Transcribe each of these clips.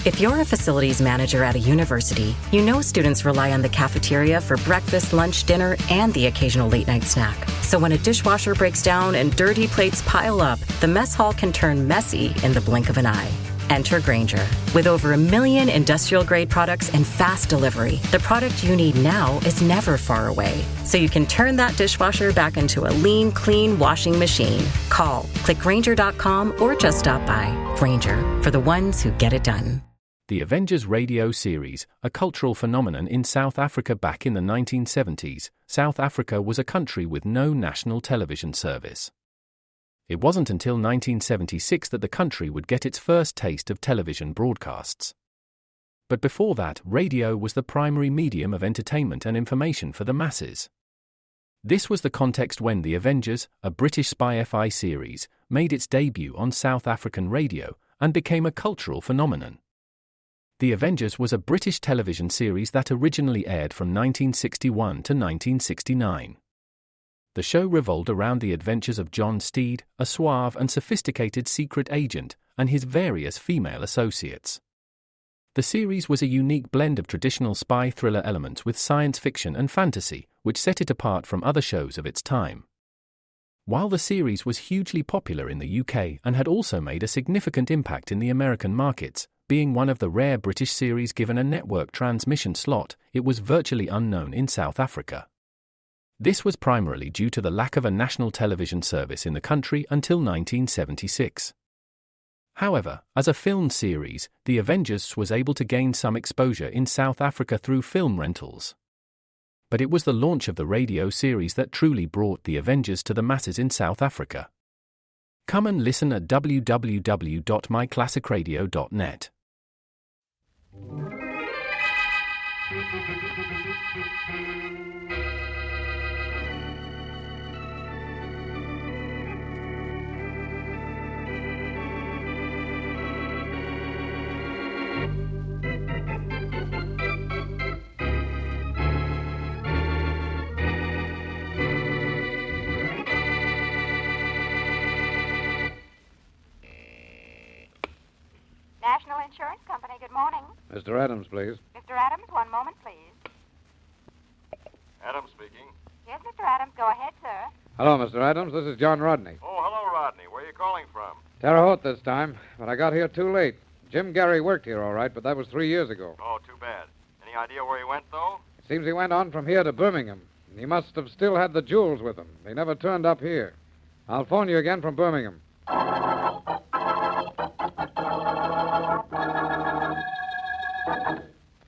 If you're a facilities manager at a university, you know students rely on the cafeteria for breakfast, lunch, dinner, and the occasional late-night snack. So when a dishwasher breaks down and dirty plates pile up, the mess hall can turn messy in the blink of an eye. Enter Grainger. With over 1 million industrial-grade products and fast delivery, the product you need now is never far away. So you can turn that dishwasher back into a lean, clean washing machine. Call, click Grainger.com, or just stop by. Grainger, for the ones who get it done. The Avengers radio series, a cultural phenomenon in South Africa back in the 1970s. South Africa was a country with no national television service. It wasn't until 1976 that the country would get its first taste of television broadcasts. But before that, radio was the primary medium of entertainment and information for the masses. This was the context when The Avengers, a British spy FI series, made its debut on South African radio and became a cultural phenomenon. The Avengers was a British television series that originally aired from 1961 to 1969. The show revolved around the adventures of John Steed, a suave and sophisticated secret agent, and his various female associates. The series was a unique blend of traditional spy thriller elements with science fiction and fantasy, which set it apart from other shows of its time. While the series was hugely popular in the UK and had also made a significant impact in the American markets, being one of the rare British series given a network transmission slot, it was virtually unknown in South Africa. This was primarily due to the lack of a national television service in the country until 1976. However, as a film series, The Avengers was able to gain some exposure in South Africa through film rentals. But it was the launch of the radio series that truly brought The Avengers to the masses in South Africa. Come and listen at www.myclassicradio.net. National Insurance Company, good morning. Mr. Adams, please. Mr. Adams, one moment, please. Adams speaking. Yes, Mr. Adams, go ahead, sir. Hello, Mr. Adams. This is John Rodney. Oh, hello, Rodney. Where are you calling from? Terre Haute this time, but I got here too late. Jim Gary worked here all right, but that was 3 years ago. Oh, too bad. Any idea where he went, though? It seems he went on from here to Birmingham. He must have still had the jewels with him. They never turned up here. I'll phone you again from Birmingham.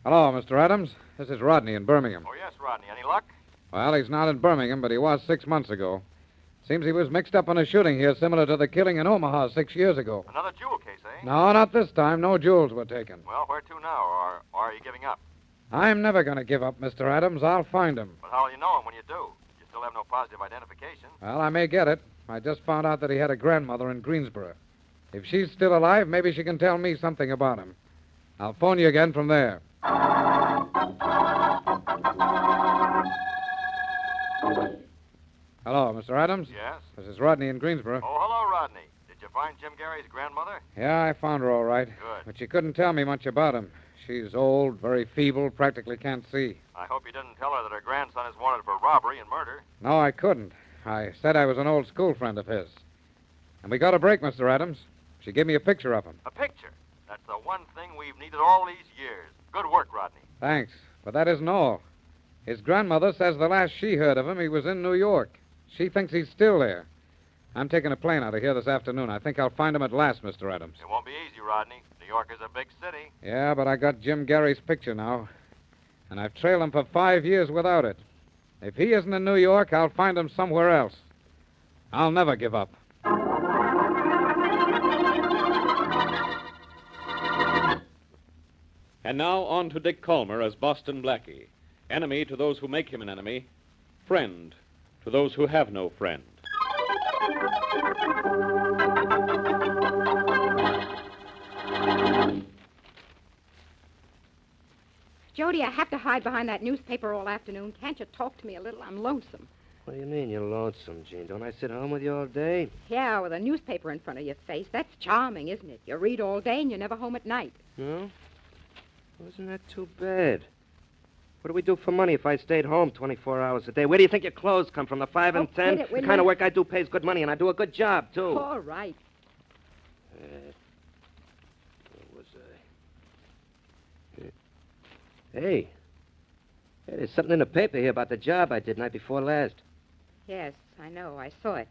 Hello, Mr. Adams. This is Rodney in Birmingham. Oh, yes, Rodney. Any luck? Well, he's not in Birmingham, but he was 6 months ago. Seems he was mixed up in a shooting here similar to the killing in Omaha 6 years ago. Another jewel case, eh? No, not this time. No jewels were taken. Well, where to now, or are you giving up? I'm never going to give up, Mr. Adams. I'll find him. But how will you know him when you do? You still have no positive identification. Well, I may get it. I just found out that he had a grandmother in Greensboro. If she's still alive, maybe she can tell me something about him. I'll phone you again from there. Hello, Mr. Adams. Yes? This is Rodney in Greensboro. Oh, hello, Rodney. Did you find Jim Gary's grandmother? Yeah, I found her all right. Good. But she couldn't tell me much about him. She's old, very feeble, practically can't see. I hope you didn't tell her that her grandson is wanted for robbery and murder. No, I couldn't. I said I was an old school friend of his. And we got a break, Mr. Adams. She gave me a picture of him. A picture. That's the one thing we've needed all these years. Good work, Rodney. Thanks. But that isn't all. His grandmother says the last she heard of him, he was in New York. She thinks he's still there. I'm taking a plane out of here this afternoon. I think I'll find him at last, Mr. Adams. It won't be easy, Rodney. New York is a big city. Yeah, but I got Jim Gary's picture now. And I've trailed him for 5 years without it. If he isn't in New York, I'll find him somewhere else. I'll never give up. And now on to Dick Calmer as Boston Blackie. Enemy to those who make him an enemy. Friend to those who have no friend. Jody, I have to hide behind that newspaper all afternoon. Can't you talk to me a little? I'm lonesome. What do you mean you're lonesome, Jean? Don't I sit home with you all day? Yeah, with a newspaper in front of your face. That's charming, isn't it? You read all day and you're never home at night. No? Wasn't that too bad? What do we do for money if I stayed home 24 hours a day? Where do you think your clothes come from? The 5 and 10? quit it, The will kind you? of work I do pays good money, and I do a good job, too. All right. Where was I? Hey, there's something in the paper here about the job I did night before last. Yes, I know. I saw it.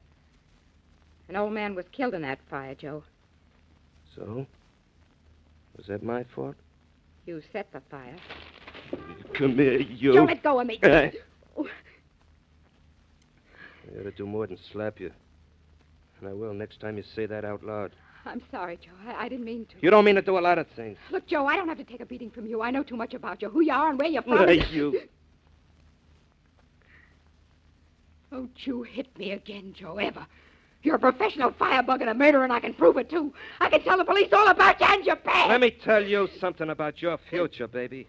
An old man was killed in that fire, Joe. So? Was that my fault? You set the fire. Come here, you. Joe, let go of me. I ought to do more than slap you. And I will next time you say that out loud. I'm sorry, Joe. I didn't mean to. You don't mean to do a lot of things. Look, Joe, I don't have to take a beating from you. I know too much about you, who you are and where you're from. You. Don't you hit me again, Joe, ever. You're a professional firebug and a murderer, and I can prove it, too. I can tell the police all about you and your past. Let me tell you something about your future, baby.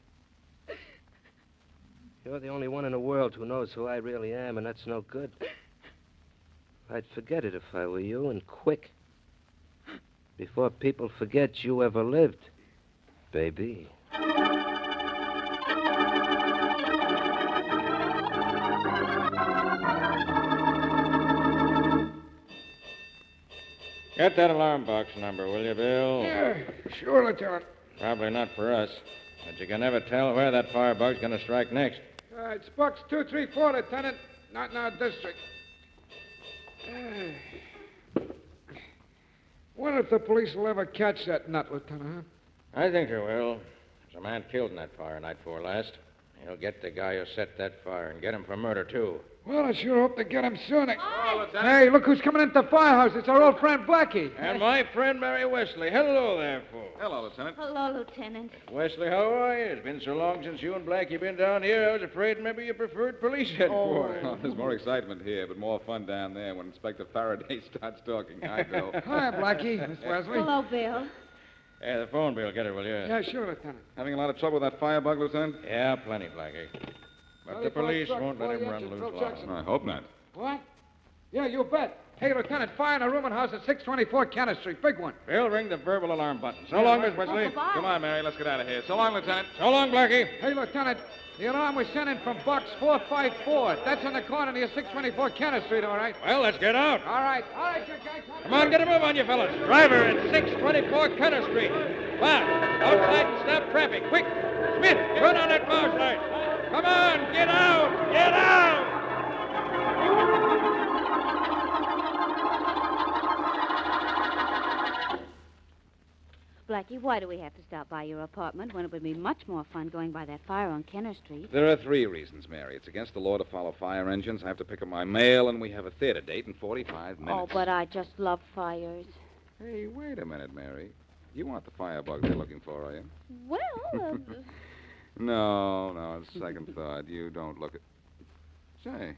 You're the only one in the world who knows who I really am, and that's no good. I'd forget it if I were you, and quick. Before people forget you ever lived, baby. Get that alarm box number, will you, Bill? Yeah, sure, Lieutenant. Probably not for us. But you can never tell where that firebug's going to strike next. It's Box 234, Lieutenant. Not in our district. Wonder if the police will ever catch that nut, Lieutenant, huh? I think they will. There's a man killed in that fire night before last. He'll get the guy who set that fire and get him for murder, too. Well, I sure hope to get him soon. Hey, look who's coming into the firehouse. It's our old friend Blackie. And my friend Mary Wesley. Hello there, fool. Hello, Lieutenant. Hello, Lieutenant. Wesley, how are you? It's been so long since you and Blackie been down here, I was afraid maybe you preferred police headquarters. Oh, there's more excitement here, but more fun down there when Inspector Faraday starts talking. Hi, Bill. Hi, Blackie. Miss Wesley. Hello, Bill. Hey, the phone bill, get it, will you? Yeah, sure, Lieutenant. Having a lot of trouble with that firebug, Lieutenant? Yeah, plenty, Blackie. But the police won't let him run loose long. I hope not. What? Yeah, you bet. Hey, Lieutenant, fire in a rooming house at 624 Cannon Street. Big one. Bill, ring the verbal alarm button. So long, Miss Wesley. Come on, Mary, let's get out of here. So long, Lieutenant. So long, Blackie. Hey, Lieutenant, the alarm was sent in from Box 454. That's on the corner near 624 Cannon Street, all right? Well, let's get out. All right, you guys. Come on, get a move on you fellas. Driver at 624 Kenner Street. Fast. Outside and stop traffic. Quick. Smith, turn on that mouse light. Come on, get out. Get out. Blackie, why do we have to stop by your apartment when it would be much more fun going by that fire on Kenner Street? There are 3 reasons, Mary. It's against the law to follow fire engines. I have to pick up my mail, and we have a theater date in 45 minutes. Oh, but I just love fires. Hey, wait a minute, Mary. You want the firebug they're looking for, are you? Well, No, second thought. You don't look at... Say,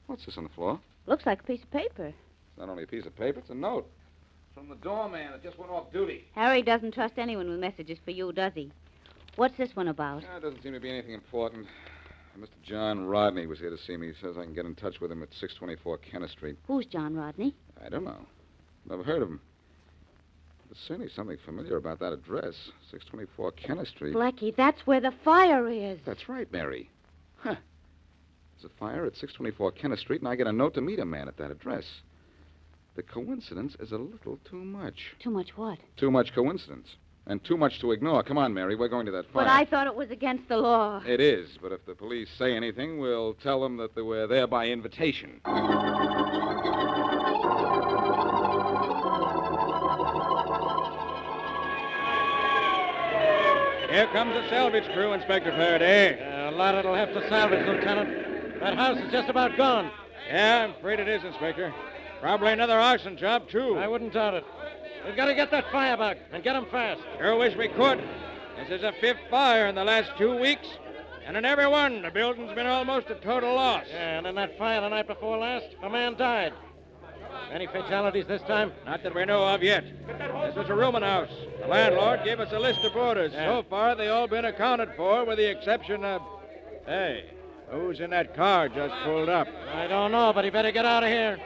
what's this on the floor? looks like a piece of paper. It's not only a piece of paper, it's a note. From the doorman that just went off duty. Harry doesn't trust anyone with messages for you, does he? What's this one about? It doesn't seem to be anything important. Mr. John Rodney was here to see me. He says I can get in touch with him at 624 Kenner Street. Who's John Rodney? I don't know. Never heard of him. There's certainly something familiar about that address, 624 Kenner Street. Blackie, that's where the fire is. That's right, Mary. Huh. There's a fire at 624 Kenner Street, and I get a note to meet a man at that address. The coincidence is a little too much. Too much what? Too much coincidence. And too much to ignore. Come on, Mary, we're going to that fire. But I thought it was against the law. It is, but if the police say anything, we'll tell them that they were there by invitation. Here comes the salvage crew, Inspector Faraday. A lot it'll have to salvage, Lieutenant. That house is just about gone. Yeah, I'm afraid it is, Inspector. Probably another arson job, too. I wouldn't doubt it. We've got to get that firebug and get him fast. Sure wish we could. This is the 5th fire in the last 2 weeks. And in every one, the building's been almost a total loss. Yeah, and in that fire the night before last, a man died. Any fatalities this time? Not that we know of yet. This was a rooming house. The landlord gave us a list of boarders. Yeah. So far, they all been accounted for, with the exception of... Hey, who's in that car just pulled up? I don't know, but he better get out of here.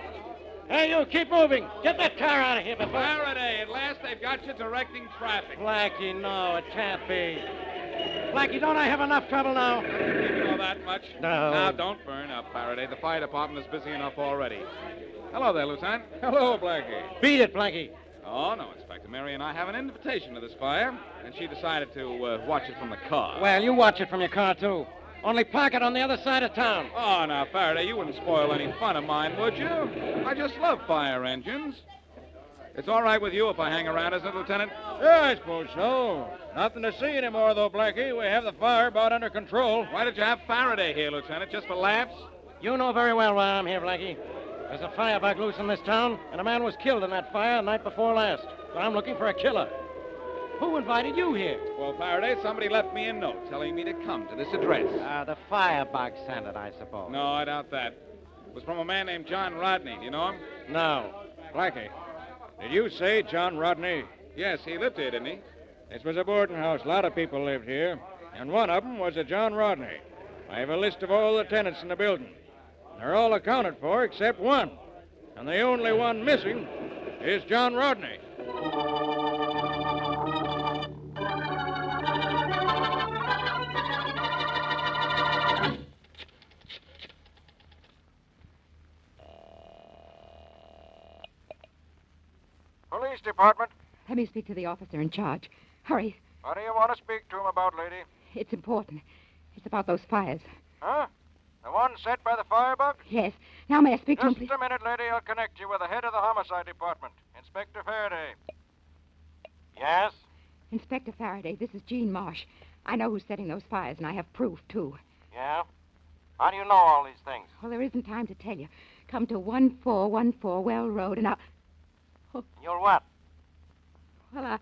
Hey, you, keep moving. Get that car out of here before... Faraday, at last they've got you directing traffic. Blackie, no, it can't be. Blackie, don't I have enough trouble now? You know that much? No. Now, don't burn up, Faraday. The fire department is busy enough already. Hello there, Lieutenant. Hello, Blackie. Beat it, Blackie. Oh, no, Inspector. Mary and I have an invitation to this fire, and she decided to watch it from the car. Well, you watch it from your car, too. Only park it on the other side of town. Oh, now, Faraday, you wouldn't spoil any fun of mine, would you? I just love fire engines. It's all right with you if I hang around, isn't it, Lieutenant? Yeah, I suppose so. Nothing to see anymore, though, Blackie. We have the fire about under control. Why did you have Faraday here, Lieutenant? Just for laughs? You know very well why I'm here, Blackie. There's a firebug loose in this town, and a man was killed in that fire the night before last. So I'm looking for a killer. Who invited you here? Well, Faraday, somebody left me a note telling me to come to this address. The firebug sent it, I suppose. No, I doubt that. It was from a man named John Rodney. Do you know him? No. Blackie, did you say John Rodney? Yes, he lived here, didn't he? This was a boarding house. A lot of people lived here. And one of them was a John Rodney. I have a list of all the tenants in the building. They're all accounted for except one. And the only one missing is John Rodney. Police department. Let me speak to the officer in charge. Hurry. What do you want to speak to him about, lady? It's important. It's about those fires. Huh? The one set by the firebug? Yes. Now may I speak to him, Just please? a minute, lady. I'll connect you with the head of the homicide department, Inspector Faraday. Yes? Inspector Faraday, this is Jean Marsh. I know who's setting those fires, and I have proof, too. Yeah? How do you know all these things? Well, there isn't time to tell you. Come to 1414 Well Road, and You'll what? Well,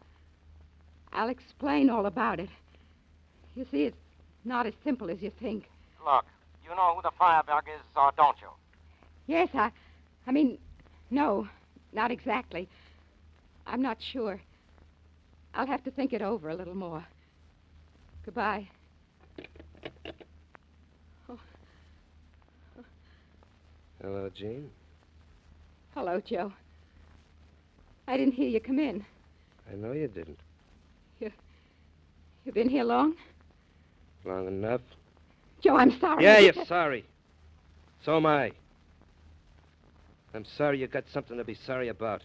I'll explain all about it. You see, it's not as simple as you think. Look, you know who the firebug is, or don't you? Yes, I mean, no, not exactly. I'm not sure. I'll have to think it over a little more. Goodbye. Hello, Jean. Hello, Joe. I didn't hear you come in. I know you didn't. You've been here long? Long enough. Joe, I'm sorry. Yeah, you're sorry. So am I. I'm sorry you got something to be sorry about.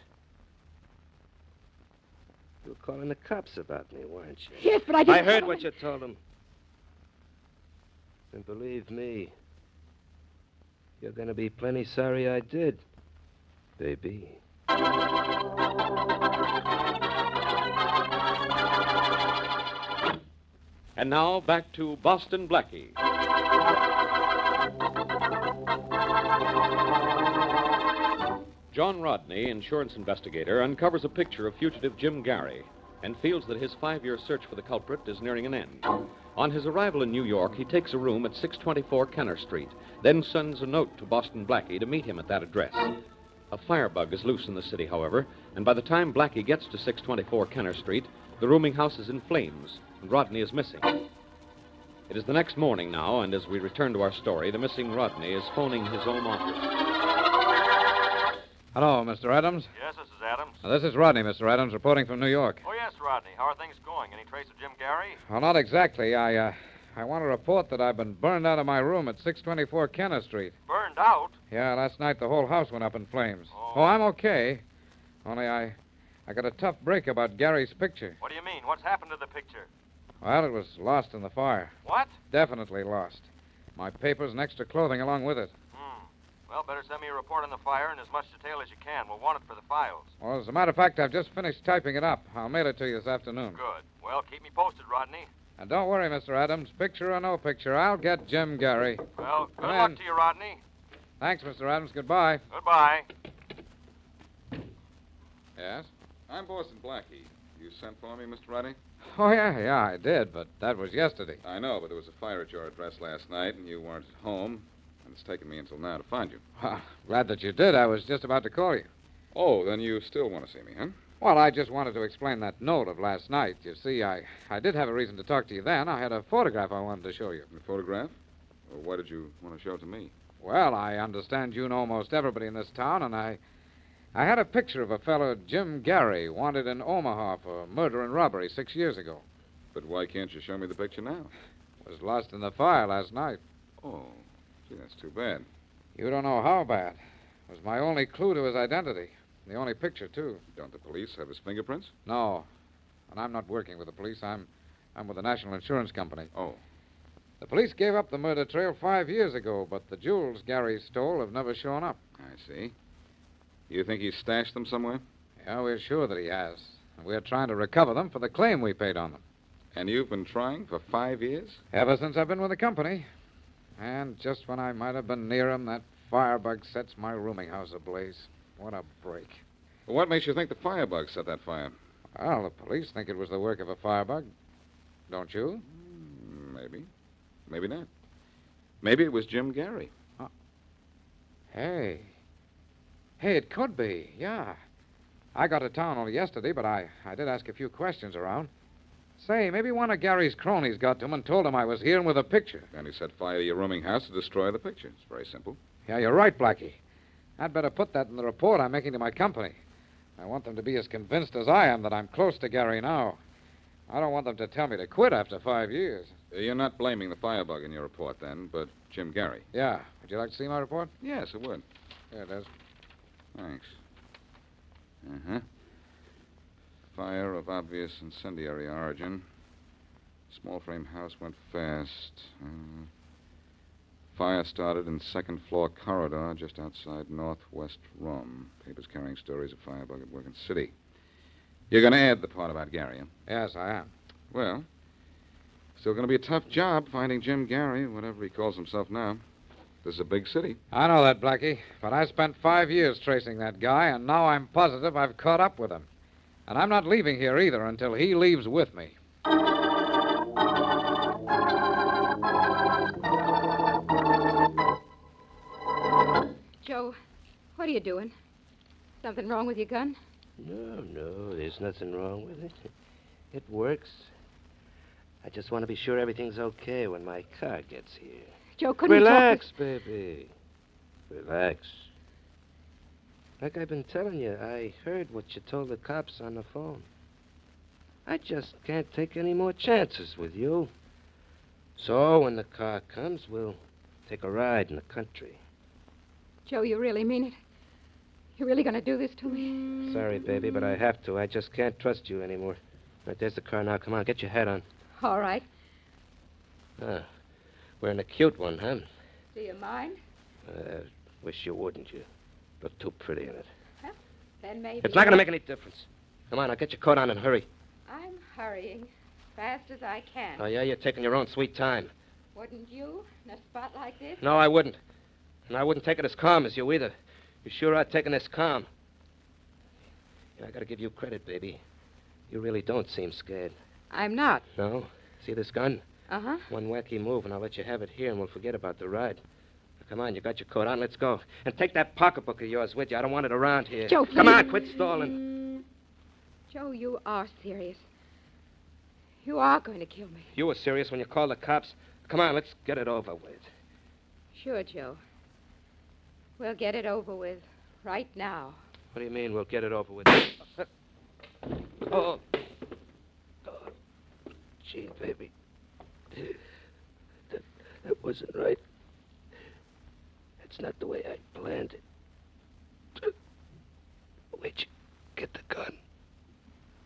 You were calling the cops about me, weren't you? Yes, but I didn't... I heard what you told them. And believe me, you're going to be plenty sorry I did, baby. And now back to Boston Blackie. John Rodney, insurance investigator, uncovers a picture of fugitive Jim Gary and feels that his 5-year search for the culprit is nearing an end. On his arrival in New York, he takes a room at 624 Kenner Street, then sends a note to Boston Blackie to meet him at that address. A firebug is loose in the city, however, and by the time Blackie gets to 624 Kenner Street, the rooming house is in flames, and Rodney is missing. It is the next morning now, and as we return to our story, the missing Rodney is phoning his home office. Hello, Mr. Adams. Yes, this is Adams. This is Rodney, Mr. Adams, reporting from New York. Oh, yes, Rodney. How are things going? Any trace of Jim Gary? Well, not exactly. I want to report that I've been burned out of my room at 624 Kenner Street. Burned out? Yeah, last night the whole house went up in flames. Oh, I'm okay. Only I got a tough break about Gary's picture. What do you mean? What's happened to the picture? Well, it was lost in the fire. What? Definitely lost. My papers and extra clothing along with it. Well, better send me a report on the fire in as much detail as you can. We'll want it for the files. Well, as a matter of fact, I've just finished typing it up. I'll mail it to you this afternoon. Good. Well, keep me posted, Rodney. And don't worry, Mr. Adams. Picture or no picture, I'll get Jim Gary. Well, good luck to you, Rodney. Thanks, Mr. Adams. Goodbye. Goodbye. Yes? I'm Boston Blackie. You sent for me, Mr. Rodney? Oh, yeah, I did, but that was yesterday. I know, but there was a fire at your address last night, and you weren't at home. And it's taken me until now to find you. Well, glad that you did. I was just about to call you. Oh, then you still want to see me, huh? Well, I just wanted to explain that note of last night. You see, I did have a reason to talk to you then. I had a photograph I wanted to show you. A photograph? Well, why did you want to show it to me? Well, I understand you know almost everybody in this town, and I had a picture of a fellow, Jim Gary, wanted in Omaha for murder and robbery 6 years ago. But why can't you show me the picture now? Was lost in the fire last night. Oh, gee, that's too bad. You don't know how bad. It was my only clue to his identity. The only picture, too. Don't the police have his fingerprints? No. And I'm not working with the police. I'm with the National Insurance Company. Oh. The police gave up the murder trail 5 years ago, but the jewels Gary stole have never shown up. I see. You think he stashed them somewhere? Yeah, we're sure that he has. And we're trying to recover them for the claim we paid on them. And you've been trying for 5 years? Ever since I've been with the company. And just when I might have been near him, that firebug sets my rooming house ablaze. What a break. Well, what makes you think the firebug set that fire? Well, the police think it was the work of a firebug. Don't you? Maybe. Maybe not. Maybe it was Jim Gary. Hey, it could be, yeah. I got to town only yesterday, but I did ask a few questions around. Say, maybe one of Gary's cronies got to him and told him I was here and with a picture. And he set fire to your rooming house to destroy the picture. It's very simple. Yeah, you're right, Blackie. I'd better put that in the report I'm making to my company. I want them to be as convinced as I am that I'm close to Gary now. I don't want them to tell me to quit after 5 years. You're not blaming the firebug in your report, then, but Jim Gary. Yeah. Would you like to see my report? Yes, it would. Here it is. Thanks. Uh-huh. Fire of obvious incendiary origin. Small frame house went fast. Fire started in second floor corridor just outside northwest room. Papers carrying stories of firebug at work in city. You're going to add the part about Gary, huh? Yes, I am. Well, still going to be a tough job finding Jim Gary, whatever he calls himself now. This is a big city. I know that, Blackie, but I spent 5 years tracing that guy, and now I'm positive I've caught up with him. And I'm not leaving here either until he leaves with me. Joe, what are you doing? Something wrong with your gun? No, there's nothing wrong with it. It works. I just want to be sure everything's okay when my car gets here. Joe, couldn't Relax, baby. Relax. Like I've been telling you, I heard what you told the cops on the phone. I just can't take any more chances with you. So when the car comes, we'll take a ride in the country. Joe, you really mean it? You're really going to do this to me? Sorry, baby, but I have to. I just can't trust you anymore. Right, there's the car now. Come on, get your hat on. All right. Wearing a cute one, huh? Do you mind? Wish you wouldn't. You look too pretty in it. Well, then maybe... It's not going to make any difference. Come on, now get your coat on and hurry. I'm hurrying. Fast as I can. Oh, yeah? You're taking your own sweet time. Wouldn't you, in a spot like this? No, I wouldn't. And I wouldn't take it as calm as you either. You sure are taking this calm. Yeah, I got to give you credit, baby. You really don't seem scared. I'm not. No? See this gun? Uh-huh. One wacky move, and I'll let you have it here, and we'll forget about the ride. Now, come on, you got your coat on. Let's go. And take that pocketbook of yours with you. I don't want it around here. Joe, come on, quit stalling. Joe, you are serious. You are going to kill me. You were serious when you called the cops. Come on, let's get it over with. Sure, Joe. We'll get it over with right now. What do you mean we'll get it over with? Oh. Gee, baby. That wasn't right. That's not the way I planned it. Where'd you get the gun?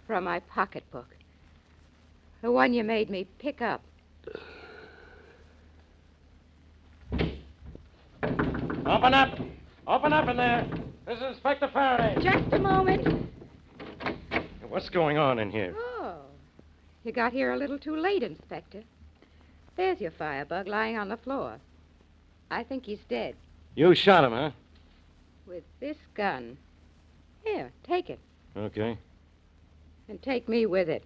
From my pocketbook. The one you made me pick up. Open up! Open up in there! This is Inspector Faraday. Just a moment. What's going on in here? Oh. You got here a little too late, Inspector. There's your firebug lying on the floor. I think he's dead. You shot him, huh? With this gun. Here, take it. Okay. And take me with it.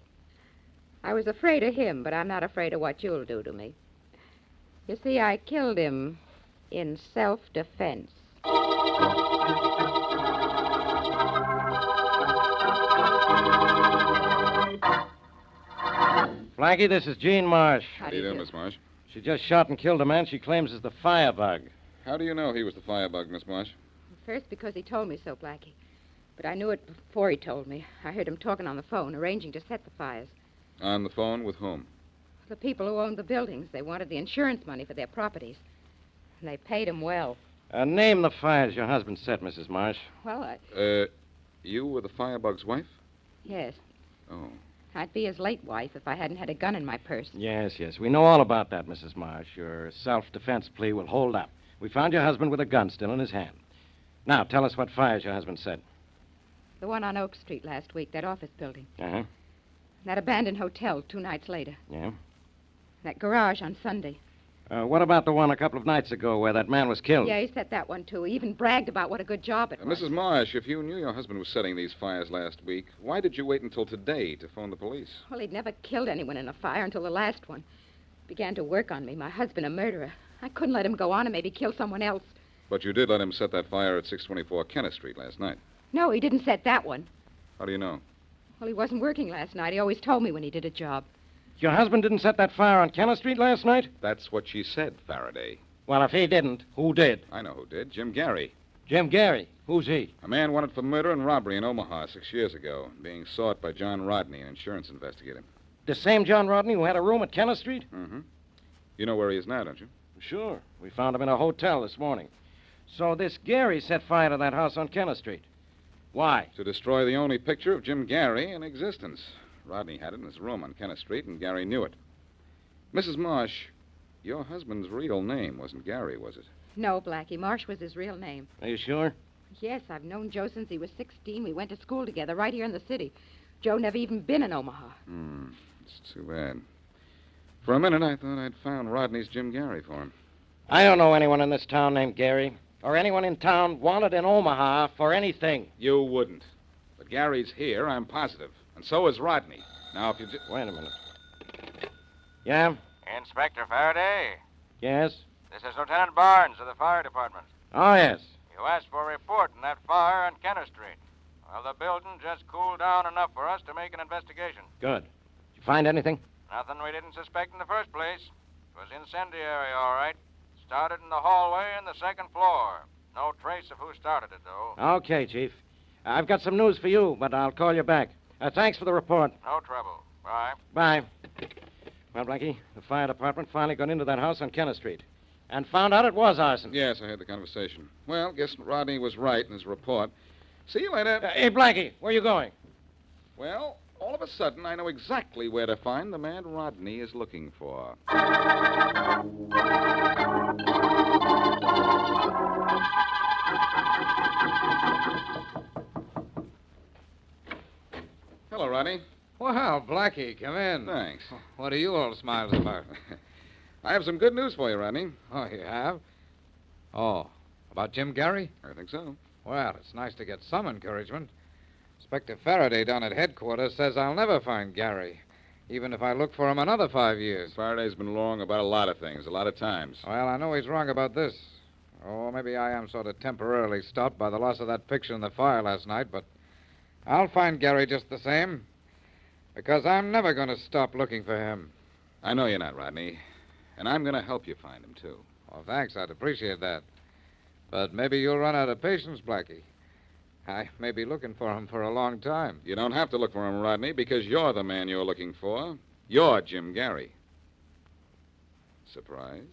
I was afraid of him, but I'm not afraid of what you'll do to me. You see, I killed him in self-defense. Blackie, this is Jean Marsh. How do you do, Miss Marsh? She just shot and killed a man she claims is the firebug. How do you know he was the firebug, Miss Marsh? First, because he told me so, Blackie. But I knew it before he told me. I heard him talking on the phone, arranging to set the fires. On the phone with whom? The people who owned the buildings. They wanted the insurance money for their properties. And they paid him well. Name the fires your husband set, Mrs. Marsh. Well, You were the firebug's wife? yes. Oh. I'd be his late wife if I hadn't had a gun in my purse. Yes. We know all about that, Mrs. Marsh. Your self-defense plea will hold up. We found your husband with a gun still in his hand. Now, tell us what fires your husband set. The one on Oak Street last week, that office building. Uh-huh. That abandoned hotel 2 nights later. Yeah? That garage on Sunday. What about the one a couple of nights ago where that man was killed? Yeah, he set that one, too. He even bragged about what a good job it was. Mrs. Marsh, if you knew your husband was setting these fires last week, why did you wait until today to phone the police? Well, he'd never killed anyone in a fire until the last one. Began to work on me, my husband a murderer. I couldn't let him go on and maybe kill someone else. But you did let him set that fire at 624 Kenneth Street last night. No, he didn't set that one. How do you know? Well, he wasn't working last night. He always told me when he did a job. Your husband didn't set that fire on Kenneth Street last night? That's what she said, Faraday. Well, if he didn't, who did? I know who did. Jim Gary. Jim Gary. Who's he? A man wanted for murder and robbery in Omaha 6 years ago, being sought by John Rodney, an insurance investigator. The same John Rodney who had a room at Kenneth Street? Mm-hmm. You know where he is now, don't you? Sure. We found him in a hotel this morning. So this Gary set fire to that house on Kenneth Street. Why? To destroy the only picture of Jim Gary in existence. Rodney had it in his room on Kenneth Street, and Gary knew it. Mrs. Marsh, your husband's real name wasn't Gary, was it? No, Blackie. Marsh was his real name. Are you sure? Yes, I've known Joe since he was 16. We went to school together right here in the city. Joe never even been in Omaha. It's too bad. For a minute, I thought I'd found Rodney's Jim Gary for him. I don't know anyone in this town named Gary. Or anyone in town wanted in Omaha for anything. You wouldn't. But Gary's here, I'm positive. And so is Rodney. Now, if you just... Wait a minute. Yeah? Inspector Faraday, Yes? this is Lieutenant Barnes of the fire department. Oh, yes. You asked for a report on that fire on Kenneth Street. Well, the building just cooled down enough for us to make an investigation. Good. Did you find anything? Nothing we didn't suspect in the first place. It was incendiary, all right. Started in the hallway on the second floor. No trace of who started it, though. Okay, Chief. I've got some news for you, but I'll call you back. Thanks for the report. No trouble. Bye. Bye. Well, Blackie, the fire department finally got into that house on Kenneth Street and found out it was arson. Yes, I heard the conversation. Well, guess Rodney was right in his report. See you later. Hey, Blackie, where are you going? Well, all of a sudden, I know exactly where to find the man Rodney is looking for. Hello, Rodney. Well, Blackie, come in. Thanks. What are you all smiles about? I have some good news for you, Rodney. Oh, you have? Oh, about Jim Gary? I think so. Well, it's nice to get some encouragement. Inspector Faraday down at headquarters says I'll never find Gary, even if I look for him another 5 years. Faraday's been wrong about a lot of things, a lot of times. Well, I know he's wrong about this. Oh, maybe I am sort of temporarily stopped by the loss of that picture in the fire last night, but I'll find Gary just the same, because I'm never going to stop looking for him. I know you're not, Rodney, and I'm going to help you find him, too. Well, thanks. I'd appreciate that. But maybe you'll run out of patience, Blackie. I may be looking for him for a long time. You don't have to look for him, Rodney, because you're the man you're looking for. You're Jim Gary. Surprised?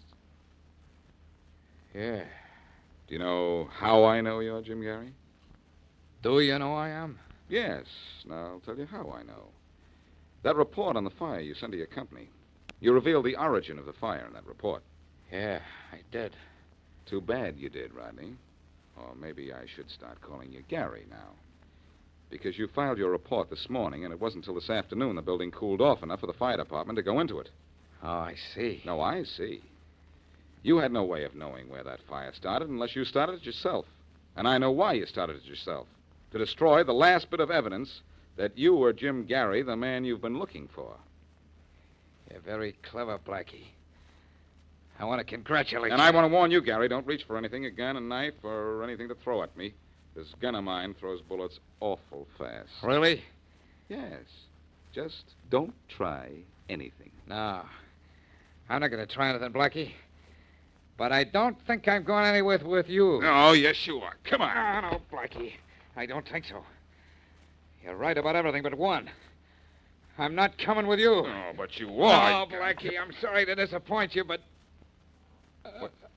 Yeah. Do you know how I know you're Jim Gary? Do you know I am? Yes. Now, I'll tell you how I know. That report on the fire you sent to your company. You revealed the origin of the fire in that report. Yeah, I did. Too bad you did, Rodney. Or maybe I should start calling you Gary now. Because you filed your report this morning, and it wasn't until this afternoon the building cooled off enough for the fire department to go into it. Oh, I see. No, I see. You had no way of knowing where that fire started unless you started it yourself. And I know why you started it yourself. To destroy the last bit of evidence that you were Jim Gary, the man you've been looking for. You're very clever, Blackie. I want to congratulate you. And I want to warn you, Gary, don't reach for anything, a gun, a knife, or anything to throw at me. This gun of mine throws bullets awful fast. Really? Yes. Just don't try anything. No. I'm not going to try anything, Blackie. But I don't think I'm going anywhere with you. Oh, yes, you are. Come on. No, Blackie. I don't think so. You're right about everything but one. I'm not coming with you. Oh, but you are. Oh, Blackie, I'm sorry to disappoint you, but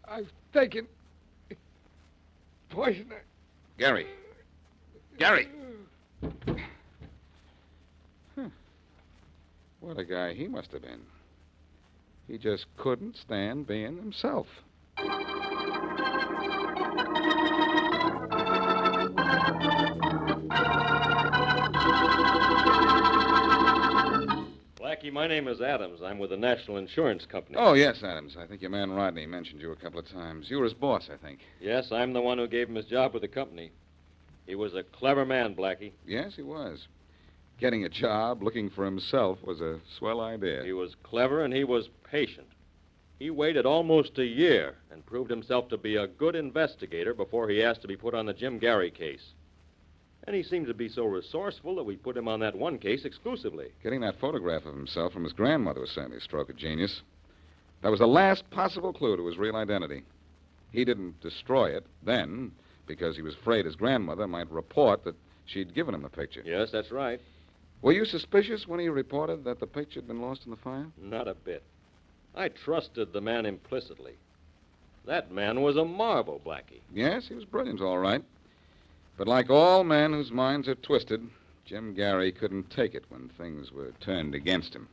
I've taken poison. Gary. Gary! What a guy he must have been. He just couldn't stand being himself. Blackie, my name is Adams. I'm with the National Insurance Company. Oh, yes, Adams. I think your man Rodney mentioned you a couple of times. You were his boss, I think. Yes, I'm the one who gave him his job with the company. He was a clever man, Blackie. Yes, he was. Getting a job, looking for himself, was a swell idea. He was clever and he was patient. He waited almost a year and proved himself to be a good investigator before he asked to be put on the Jim Gary case. And he seemed to be so resourceful that we put him on that one case exclusively. Getting that photograph of himself from his grandmother was certainly a stroke of genius. That was the last possible clue to his real identity. He didn't destroy it then because he was afraid his grandmother might report that she'd given him the picture. Yes, that's right. Were you suspicious when he reported that the picture had been lost in the fire? Not a bit. I trusted the man implicitly. That man was a marvel, Blackie. Yes, he was brilliant, all right. But like all men whose minds are twisted, Jim Gary couldn't take it when things were turned against him.